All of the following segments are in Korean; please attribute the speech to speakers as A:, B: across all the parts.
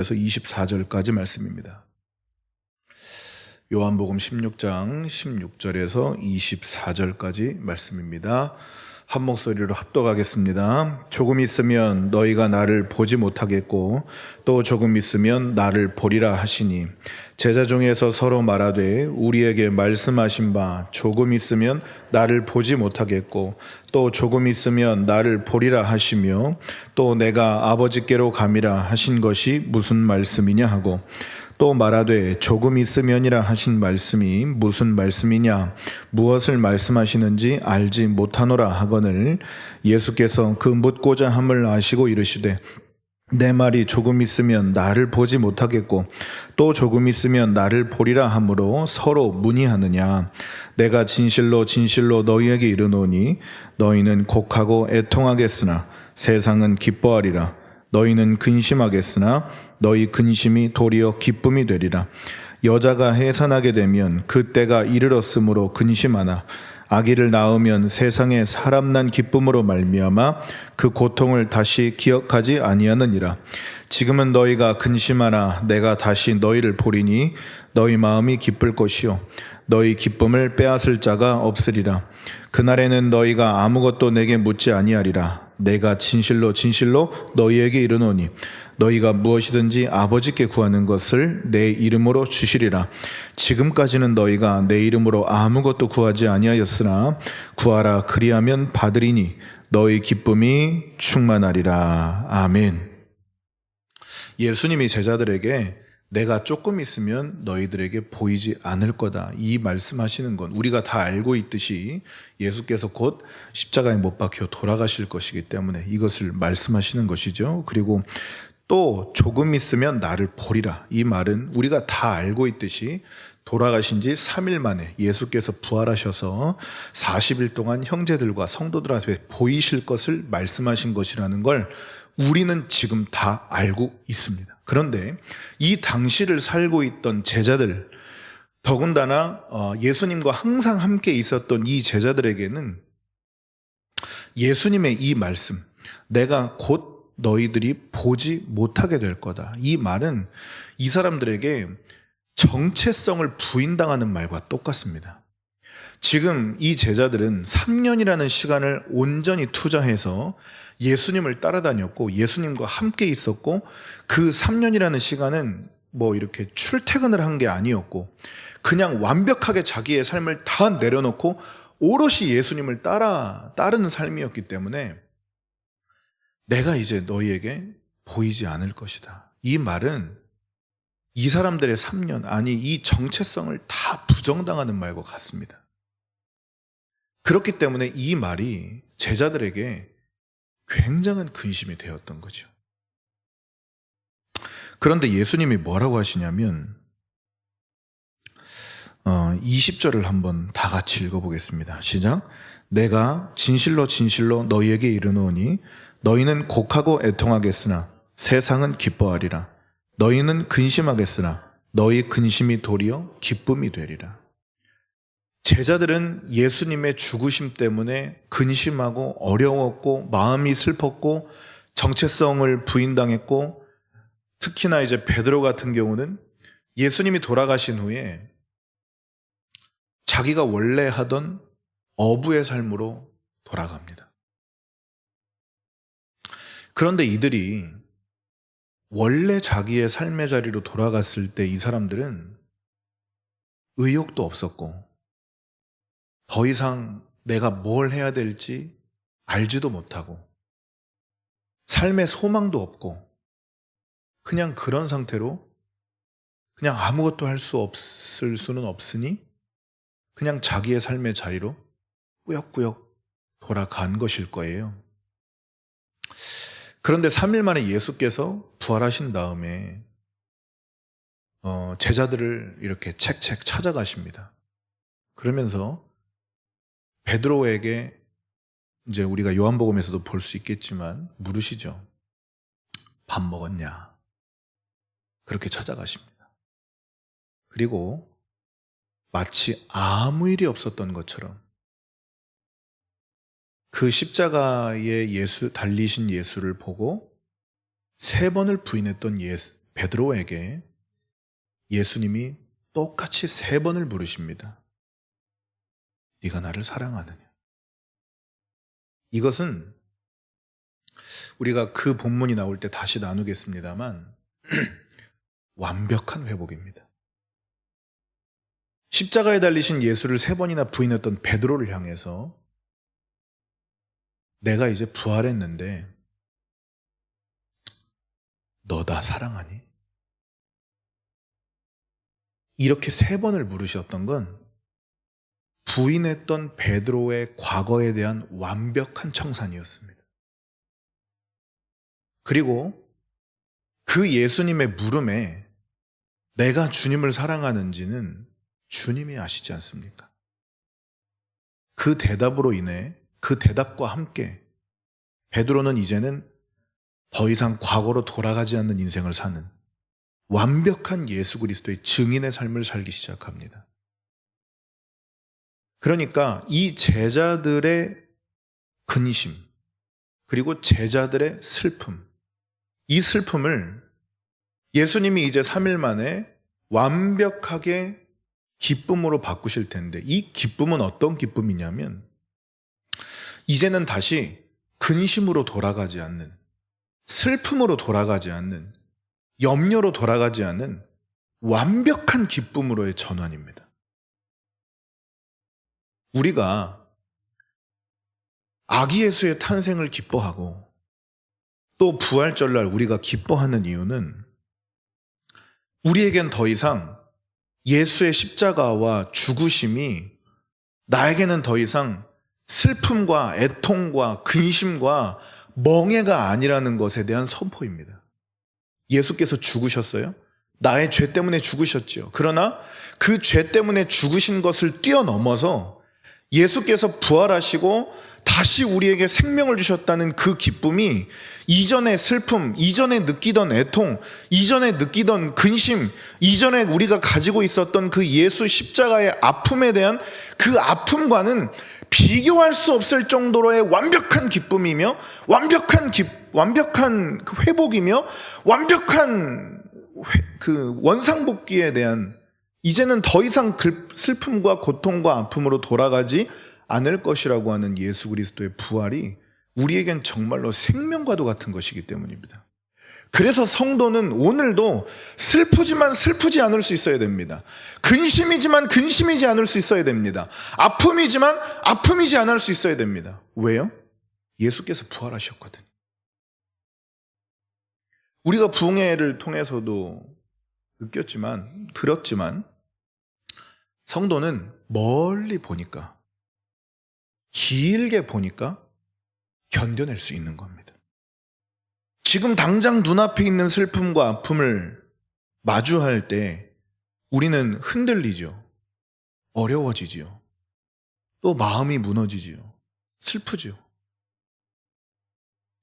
A: 그래서 24절까지 말씀입니다. 요한복음 16장 16절에서 24절까지 말씀입니다. 한 목소리로 합독하겠습니다. 조금 있으면 너희가 나를 보지 못하겠고 또 조금 있으면 나를 보리라 하시니 제자 중에서 서로 말하되 우리에게 말씀하신 바 조금 있으면 나를 보지 못하겠고 또 조금 있으면 나를 보리라 하시며 또 내가 아버지께로 감이라 하신 것이 무슨 말씀이냐 하고 또 말하되 조금 있으면이라 하신 말씀이 무슨 말씀이냐 무엇을 말씀하시는지 알지 못하노라 하거늘 예수께서 그 묻고자 함을 아시고 이르시되 내 말이 조금 있으면 나를 보지 못하겠고 또 조금 있으면 나를 보리라 하므로 서로 문의하느냐 내가 진실로 진실로 너희에게 이르노니 너희는 곡하고 애통하겠으나 세상은 기뻐하리라 너희는 근심하겠으나 너희 근심이 도리어 기쁨이 되리라. 여자가 해산하게 되면 그때가 이르렀으므로 근심하나 아기를 낳으면 세상에 사람 난 기쁨으로 말미암아 그 고통을 다시 기억하지 아니하느니라. 지금은 너희가 근심하나 내가 다시 너희를 보리니 너희 마음이 기쁠 것이요 너희 기쁨을 빼앗을 자가 없으리라. 그날에는 너희가 아무것도 내게 묻지 아니하리라. 내가 진실로 진실로 너희에게 이르노니 너희가 무엇이든지 아버지께 구하는 것을 내 이름으로 주시리라. 지금까지는 너희가 내 이름으로 아무것도 구하지 아니하였으나 구하라 그리하면 받으리니 너희 기쁨이 충만하리라. 아멘. 예수님이 제자들에게 내가 조금 있으면 너희들에게 보이지 않을 거다. 이 말씀하시는 건 우리가 다 알고 있듯이 예수께서 곧 십자가에 못 박혀 돌아가실 것이기 때문에 이것을 말씀하시는 것이죠. 그리고 또 조금 있으면 나를 보리라. 이 말은 우리가 다 알고 있듯이 돌아가신 지 3일 만에 예수께서 부활하셔서 40일 동안 형제들과 성도들한테 보이실 것을 말씀하신 것이라는 걸 우리는 지금 다 알고 있습니다. 그런데 이 당시를 살고 있던 제자들, 더군다나 예수님과 항상 함께 있었던 이 제자들에게는 예수님의 이 말씀, 내가 곧 너희들이 보지 못하게 될 거다. 이 말은 이 사람들에게 정체성을 부인당하는 말과 똑같습니다. 지금 이 제자들은 3년이라는 시간을 온전히 투자해서 예수님을 따라다녔고 예수님과 함께 있었고 그 3년이라는 시간은 뭐 이렇게 출퇴근을 한 게 아니었고 그냥 완벽하게 자기의 삶을 다 내려놓고 오롯이 예수님을 따르는 삶이었기 때문에 내가 이제 너희에게 보이지 않을 것이다. 이 말은 이 사람들의 3년, 아니 이 정체성을 다 부정당하는 말과 같습니다. 그렇기 때문에 이 말이 제자들에게 굉장한 근심이 되었던 거죠. 그런데 예수님이 뭐라고 하시냐면 20절을 한번 다 같이 읽어보겠습니다. 시작. 내가 진실로 진실로 너희에게 이르노니 너희는 곡하고 애통하겠으나 세상은 기뻐하리라. 너희는 근심하겠으나 너희 근심이 도리어 기쁨이 되리라. 제자들은 예수님의 죽으심 때문에 근심하고 어려웠고 마음이 슬펐고 정체성을 부인당했고 특히나 이제 베드로 같은 경우는 예수님이 돌아가신 후에 자기가 원래 하던 어부의 삶으로 돌아갑니다. 그런데 이들이 원래 자기의 삶의 자리로 돌아갔을 때 이 사람들은 의욕도 없었고 더 이상 내가 뭘 해야 될지 알지도 못하고 삶의 소망도 없고 그냥 그런 상태로 그냥 아무것도 할 수 없을 수는 없으니 그냥 자기의 삶의 자리로 꾸역꾸역 돌아간 것일 거예요. 그런데 3일 만에 예수께서 부활하신 다음에 제자들을 이렇게 책책 찾아가십니다. 그러면서 베드로에게 이제 우리가 요한복음에서도 볼 수 있겠지만 물으시죠. 밥 먹었냐? 그렇게 찾아가십니다. 그리고 마치 아무 일이 없었던 것처럼 그 십자가에 달리신 예수를 보고 3번을 부인했던 베드로에게 예수님이 똑같이 3번을 물으십니다. 네가 나를 사랑하느냐? 이것은 우리가 그 본문이 나올 때 다시 나누겠습니다만 완벽한 회복입니다. 십자가에 달리신 예수를 3번이나 부인했던 베드로를 향해서 내가 이제 부활했는데 너 나 사랑하니? 이렇게 3번을 물으셨던 건 부인했던 베드로의 과거에 대한 완벽한 청산이었습니다. 그리고 그 예수님의 물음에 내가 주님을 사랑하는지는 주님이 아시지 않습니까? 그 대답으로 인해 그 대답과 함께 베드로는 이제는 더 이상 과거로 돌아가지 않는 인생을 사는 완벽한 예수 그리스도의 증인의 삶을 살기 시작합니다. 그러니까 이 제자들의 근심, 그리고 제자들의 슬픔, 이 슬픔을 예수님이 이제 3일 만에 완벽하게 기쁨으로 바꾸실 텐데, 이 기쁨은 어떤 기쁨이냐면 이제는 다시 근심으로 돌아가지 않는, 슬픔으로 돌아가지 않는, 염려로 돌아가지 않는 완벽한 기쁨으로의 전환입니다. 우리가 아기 예수의 탄생을 기뻐하고 또 부활절날 우리가 기뻐하는 이유는 우리에겐 더 이상 예수의 십자가와 죽으심이 나에게는 더 이상 슬픔과 애통과 근심과 멍해가 아니라는 것에 대한 선포입니다. 예수께서 죽으셨어요. 나의 죄 때문에 죽으셨죠. 그러나 그 죄 때문에 죽으신 것을 뛰어넘어서 예수께서 부활하시고 다시 우리에게 생명을 주셨다는 그 기쁨이 이전의 슬픔, 이전에 느끼던 애통, 이전에 느끼던 근심, 이전에 우리가 가지고 있었던 그 예수 십자가의 아픔에 대한 그 아픔과는 비교할 수 없을 정도로의 완벽한 기쁨이며 완벽한 그 회복이며 완벽한 그 원상복귀에 대한, 이제는 더 이상 슬픔과 고통과 아픔으로 돌아가지 않을 것이라고 하는 예수 그리스도의 부활이 우리에겐 정말로 생명과도 같은 것이기 때문입니다. 그래서 성도는 오늘도 슬프지만 슬프지 않을 수 있어야 됩니다. 근심이지만 근심이지 않을 수 있어야 됩니다. 아픔이지만 아픔이지 않을 수 있어야 됩니다. 왜요? 예수께서 부활하셨거든요. 우리가 부흥회를 통해서도 들었지만 성도는 멀리 보니까, 길게 보니까 견뎌낼 수 있는 겁니다. 지금 당장 눈앞에 있는 슬픔과 아픔을 마주할 때 우리는 흔들리죠. 어려워지죠. 또 마음이 무너지죠. 슬프죠.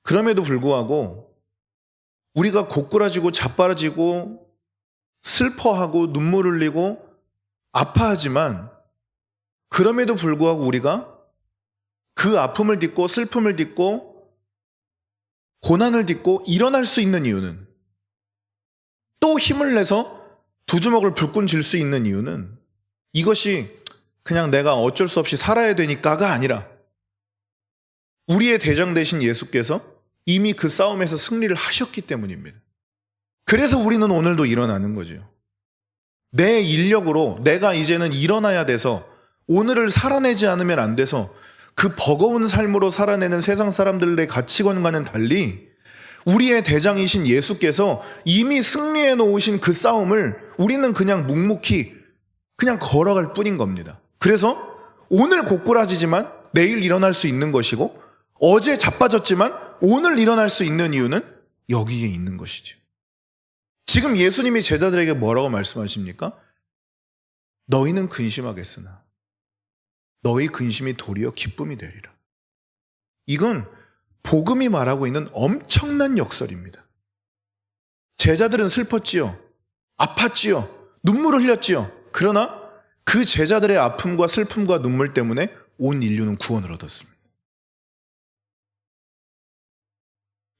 A: 그럼에도 불구하고 우리가 고꾸라지고 자빠라지고 슬퍼하고 눈물 흘리고 아파하지만, 그럼에도 불구하고 우리가 그 아픔을 딛고 슬픔을 딛고 고난을 딛고 일어날 수 있는 이유는, 또 힘을 내서 두 주먹을 불끈 쥘 수 있는 이유는 이것이 그냥 내가 어쩔 수 없이 살아야 되니까가 아니라 우리의 대장 되신 예수께서 이미 그 싸움에서 승리를 하셨기 때문입니다. 그래서 우리는 오늘도 일어나는 거죠. 내 인력으로 내가 이제는 일어나야 돼서 오늘을 살아내지 않으면 안 돼서 그 버거운 삶으로 살아내는 세상 사람들의 가치관과는 달리 우리의 대장이신 예수께서 이미 승리해 놓으신 그 싸움을 우리는 그냥 묵묵히 그냥 걸어갈 뿐인 겁니다. 그래서 오늘 고꾸라지지만 내일 일어날 수 있는 것이고, 어제 자빠졌지만 오늘 일어날 수 있는 이유는 여기에 있는 것이죠. 지금 예수님이 제자들에게 뭐라고 말씀하십니까? 너희는 근심하겠으나 너희 근심이 도리어 기쁨이 되리라. 이건 복음이 말하고 있는 엄청난 역설입니다. 제자들은 슬펐지요. 아팠지요. 눈물을 흘렸지요. 그러나 그 제자들의 아픔과 슬픔과 눈물 때문에 온 인류는 구원을 얻었습니다.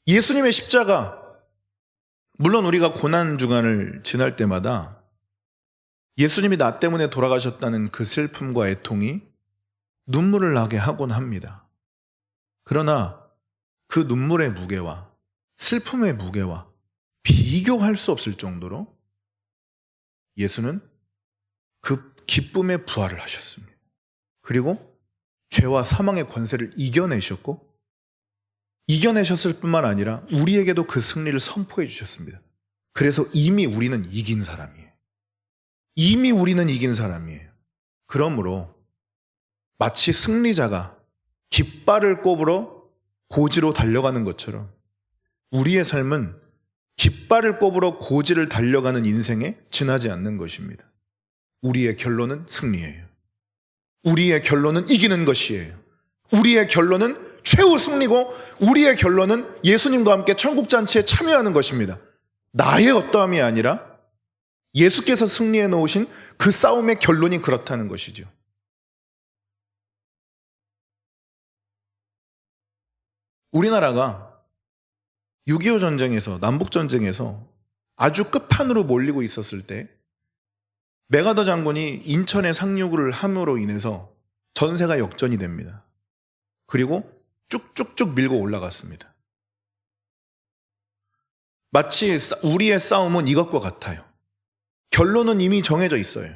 A: 예수님의 십자가, 물론 우리가 고난 주간을 지날 때마다 예수님이 나 때문에 돌아가셨다는 그 슬픔과 애통이 눈물을 나게 하곤 합니다. 그러나 그 눈물의 무게와 슬픔의 무게와 비교할 수 없을 정도로 예수는 그 기쁨의 부활을 하셨습니다. 그리고 죄와 사망의 권세를 이겨내셨고, 이겨내셨을 뿐만 아니라 우리에게도 그 승리를 선포해 주셨습니다. 그래서 이미 우리는 이긴 사람이에요. 이미 우리는 이긴 사람이에요. 그러므로 마치 승리자가 깃발을 꼽으러 고지로 달려가는 것처럼 우리의 삶은 깃발을 꼽으러 고지를 달려가는 인생에 지나지 않는 것입니다. 우리의 결론은 승리예요. 우리의 결론은 이기는 것이에요. 우리의 결론은 최후 승리고, 우리의 결론은 예수님과 함께 천국잔치에 참여하는 것입니다. 나의 어떠함이 아니라 예수께서 승리해 놓으신 그 싸움의 결론이 그렇다는 것이죠. 우리나라가 6.25 전쟁에서, 남북전쟁에서 아주 끝판으로 몰리고 있었을 때 메가더 장군이 인천에 상륙을 함으로 인해서 전세가 역전이 됩니다. 그리고 쭉쭉쭉 밀고 올라갔습니다. 마치 우리의 싸움은 이것과 같아요. 결론은 이미 정해져 있어요.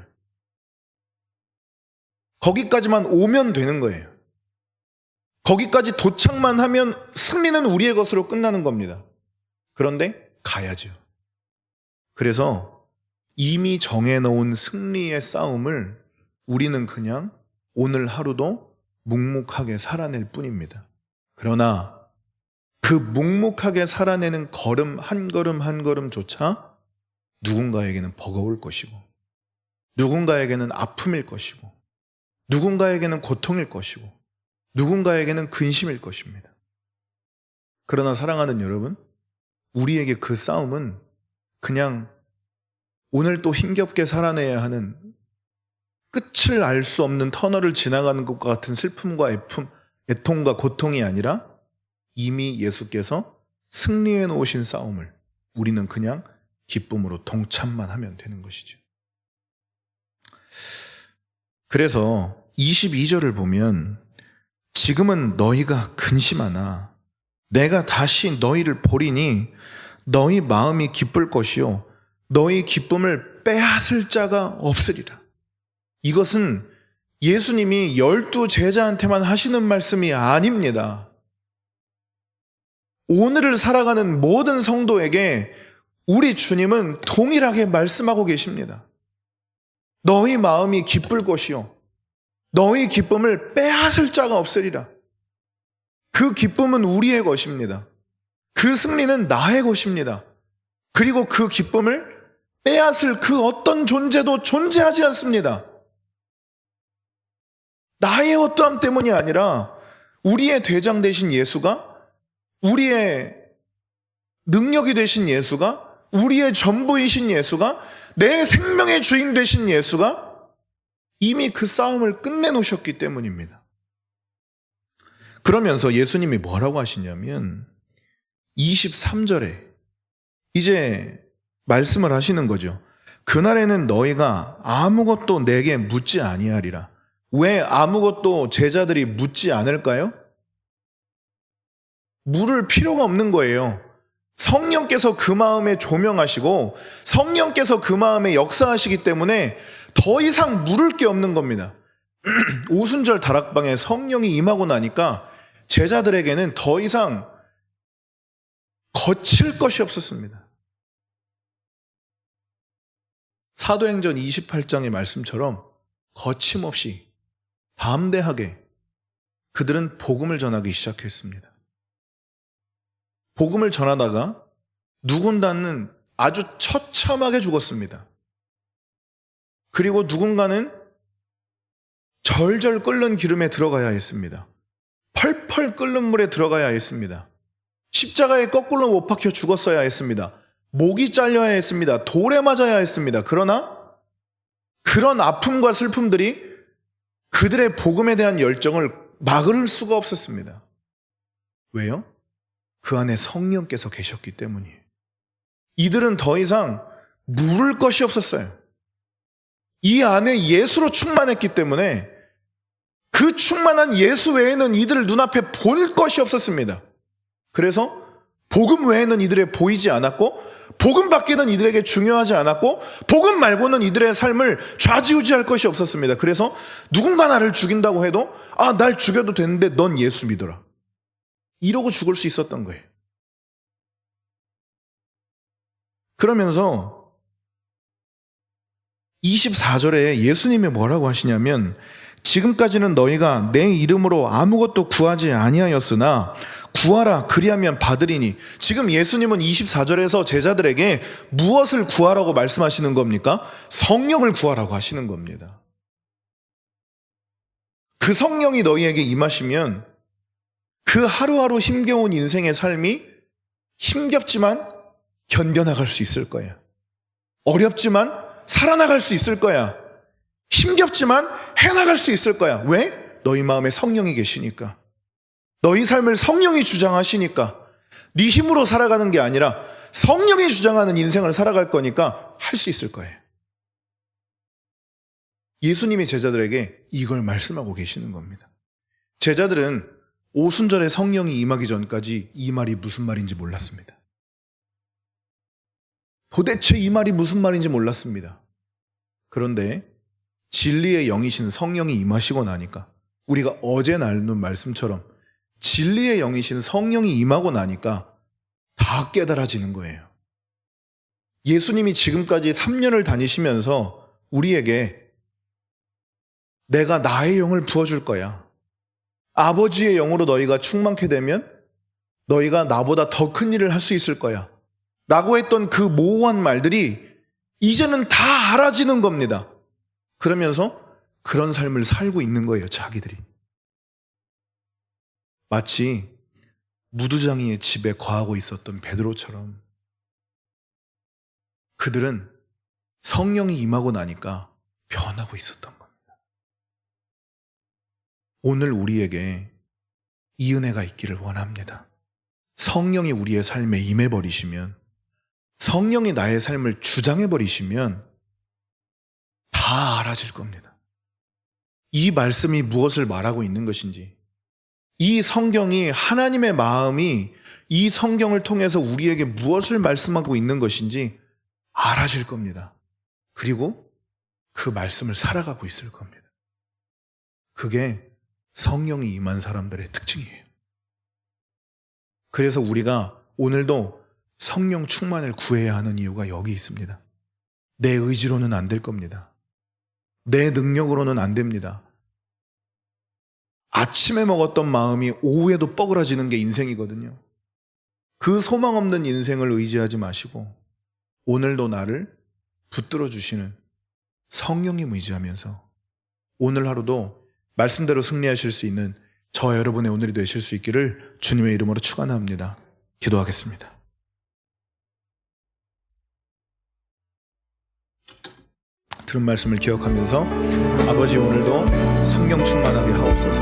A: 거기까지만 오면 되는 거예요. 거기까지 도착만 하면 승리는 우리의 것으로 끝나는 겁니다. 그런데 가야죠. 그래서 이미 정해놓은 승리의 싸움을 우리는 그냥 오늘 하루도 묵묵하게 살아낼 뿐입니다. 그러나 그 묵묵하게 살아내는 걸음 한 걸음 한 걸음조차 누군가에게는 버거울 것이고, 누군가에게는 아픔일 것이고, 누군가에게는 고통일 것이고, 누군가에게는 근심일 것입니다. 그러나 사랑하는 여러분, 우리에게 그 싸움은 그냥 오늘 또 힘겹게 살아내야 하는, 끝을 알 수 없는 터널을 지나가는 것과 같은 슬픔과 애통과 고통이 아니라 이미 예수께서 승리해 놓으신 싸움을 우리는 그냥 기쁨으로 동참만 하면 되는 것이죠. 그래서 22절을 보면, 지금은 너희가 근심하나 내가 다시 너희를 보리니 너희 마음이 기쁠 것이요 너희 기쁨을 빼앗을 자가 없으리라. 이것은 예수님이 12 제자한테만 하시는 말씀이 아닙니다. 오늘을 살아가는 모든 성도에게 우리 주님은 동일하게 말씀하고 계십니다. 너희 마음이 기쁠 것이요 너희 기쁨을 빼앗을 자가 없으리라. 그 기쁨은 우리의 것입니다. 그 승리는 나의 것입니다. 그리고 그 기쁨을 빼앗을 그 어떤 존재도 존재하지 않습니다. 나의 어떠함 때문이 아니라 우리의 대장 되신 예수가, 우리의 능력이 되신 예수가, 우리의 전부이신 예수가, 내 생명의 주인 되신 예수가 이미 그 싸움을 끝내놓으셨기 때문입니다. 그러면서 예수님이 뭐라고 하시냐면 23절에 이제 말씀을 하시는 거죠. 그날에는 너희가 아무것도 내게 묻지 아니하리라. 왜 아무것도 제자들이 묻지 않을까요? 물을 필요가 없는 거예요. 성령께서 그 마음에 조명하시고 성령께서 그 마음에 역사하시기 때문에 더 이상 물을 게 없는 겁니다. 오순절 다락방에 성령이 임하고 나니까 제자들에게는 더 이상 거칠 것이 없었습니다. 사도행전 28장의 말씀처럼 거침없이 담대하게 그들은 복음을 전하기 시작했습니다. 복음을 전하다가 누군가는 아주 처참하게 죽었습니다. 그리고 누군가는 절절 끓는 기름에 들어가야 했습니다. 펄펄 끓는 물에 들어가야 했습니다. 십자가에 거꾸로 못 박혀 죽었어야 했습니다. 목이 잘려야 했습니다. 돌에 맞아야 했습니다. 그러나 그런 아픔과 슬픔들이 그들의 복음에 대한 열정을 막을 수가 없었습니다. 왜요? 그 안에 성령께서 계셨기 때문이에요. 이들은 더 이상 물을 것이 없었어요. 이 안에 예수로 충만했기 때문에 그 충만한 예수 외에는 이들 눈앞에 볼 것이 없었습니다. 그래서 복음 외에는 이들에 보이지 않았고, 복음 밖에는 이들에게 중요하지 않았고, 복음 말고는 이들의 삶을 좌지우지할 것이 없었습니다. 그래서 누군가 나를 죽인다고 해도 날 죽여도 되는데 넌 예수 믿어라, 이러고 죽을 수 있었던 거예요. 그러면서 24절에 예수님이 뭐라고 하시냐면, 지금까지는 너희가 내 이름으로 아무것도 구하지 아니하였으나 구하라, 그리하면 받으리니. 지금 예수님은 24절에서 제자들에게 무엇을 구하라고 말씀하시는 겁니까? 성령을 구하라고 하시는 겁니다. 그 성령이 너희에게 임하시면 그 하루하루 힘겨운 인생의 삶이 힘겹지만 견뎌나갈 수 있을 거야. 어렵지만 살아나갈 수 있을 거야. 힘겹지만 해나갈 수 있을 거야. 왜? 너희 마음에 성령이 계시니까. 너희 삶을 성령이 주장하시니까. 네 힘으로 살아가는 게 아니라 성령이 주장하는 인생을 살아갈 거니까 할 수 있을 거예요. 예수님이 제자들에게 이걸 말씀하고 계시는 겁니다. 제자들은 오순절에 성령이 임하기 전까지 이 말이 무슨 말인지 몰랐습니다. 도대체 이 말이 무슨 말인지 몰랐습니다. 그런데 진리의 영이신 성령이 임하시고 나니까, 우리가 어제 나눈 말씀처럼 진리의 영이신 성령이 임하고 나니까 다 깨달아지는 거예요. 예수님이 지금까지 3년을 다니시면서 우리에게 내가 나의 영을 부어줄 거야, 아버지의 영으로 너희가 충만케 되면 너희가 나보다 더 큰 일을 할 수 있을 거야 라고 했던 그 모호한 말들이 이제는 다 알아지는 겁니다. 그러면서 그런 삶을 살고 있는 거예요, 자기들이. 마치 무두장이의 집에 거하고 있었던 베드로처럼 그들은 성령이 임하고 나니까 변하고 있었던 겁니다. 오늘 우리에게 이 은혜가 있기를 원합니다. 성령이 우리의 삶에 임해버리시면, 성령이 나의 삶을 주장해버리시면 다 알아질 겁니다. 이 말씀이 무엇을 말하고 있는 것인지, 이 성경이, 하나님의 마음이 이 성경을 통해서 우리에게 무엇을 말씀하고 있는 것인지 알아질 겁니다. 그리고 그 말씀을 살아가고 있을 겁니다. 그게 성령이 임한 사람들의 특징이에요. 그래서 우리가 오늘도 성령 충만을 구해야 하는 이유가 여기 있습니다. 내 의지로는 안 될 겁니다. 내 능력으로는 안 됩니다. 아침에 먹었던 마음이 오후에도 뻐그러지는 게 인생이거든요. 그 소망 없는 인생을 의지하지 마시고 오늘도 나를 붙들어 주시는 성령님 의지하면서 오늘 하루도 말씀대로 승리하실 수 있는 저와 여러분의 오늘이 되실 수 있기를 주님의 이름으로 축원합니다. 기도하겠습니다. 들은 말씀을 기억하면서 아버지, 오늘도 성령 충만하게 하옵소서.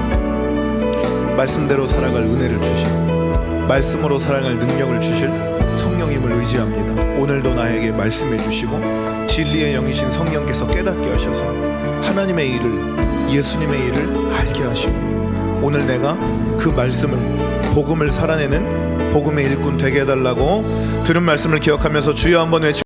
A: 말씀대로 살아갈 은혜를 주시고 말씀으로 살아갈 능력을 주실 성령님을 의지합니다. 오늘도 나에게 말씀해 주시고 진리의 영이신 성령께서 깨닫게 하셔서 하나님의 일을, 예수님의 일을 알게 하시고 오늘 내가 그 말씀을, 복음을 살아내는 복음의 일꾼 되게 해달라고 들은 말씀을 기억하면서 주여 한번 외치고